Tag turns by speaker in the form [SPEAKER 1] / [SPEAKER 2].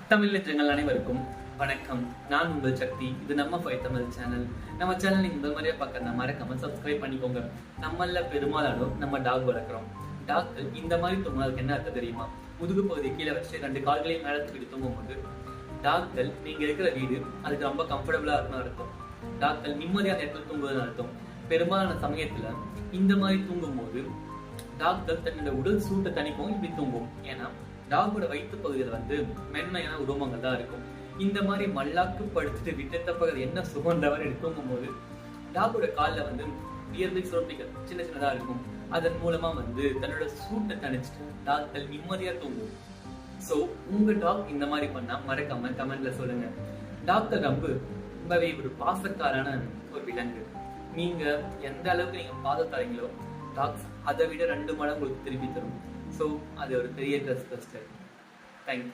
[SPEAKER 1] தமிழ் நெஞ்சங்கள் அனைவருக்கும் வணக்கம். நான் உங்கள் சக்தி. இது நம்ம ஃபைவ் தமிழ் சேனல். நம்ம சேனல் நீங்க முதல் முறையா பார்க்கறதா மறக்காம சப்ஸ்கிரைப் பண்ணிக்கோங்க. நம்மள பெரும்பாலானோர் நம்ம டாக் வளர்க்குறோம். டாக் இந்த மாதிரி தூங்குறதுக்கு என்ன அர்த்தம் தெரியுமா? முதுகு பகுதி கீழே வச்சு 2 கால்களையும் மேலே தூக்கிட்டு தூங்கும்போது டாக்கள் நீங்க இருக்கிற வீடு அதுக்கு ரொம்ப கம்ஃபர்டபுளா இருக்குன்னு அர்த்தம். டாக்கள் நிம்மதியான இடத்துல தூங்குவதுன்னு அர்த்தம். பெரும்பாலான சமயத்துல இந்த மாதிரி தூங்கும்போது டாக்கள் தன்னோட உடல் சூட்டை தணிக்கும் இப்படி தூங்கும். ஏன்னா டாகோட வயிற்று பகுதியில் மென்மையான உருவங்கள் தான் இருக்கும். இந்த மாதிரி மல்லாக்கு படுத்துட்டு விட்டத்த பகுதி என்ன சுகந்தவர் தூங்கும் போது டாகோட காலில் வியர்வை சுரப்பிகள் சின்ன சின்னதா இருக்கும். அதன் மூலமா தன்னோட சூட்டை தணிச்சுட்டு டாக்கள் நிம்மதியா தூங்கும். ஸோ உங்க டாக் இந்த மாதிரி பண்ணா மறக்காம கமெண்ட்ல சொல்லுங்க. டாக்கள் ரொம்பவே ஒரு பாசக்காரான ஒரு விலங்கு. நீங்க எந்த அளவுக்கு நீங்க பாசம் தரீங்களோ டாக்ஸ் அதை விட 2 மடங்கு உங்களுக்கு திருப்பி தரும். ஸோ அது ஒரு பெரிய ட்ரெஸ். தேங்க்யூ.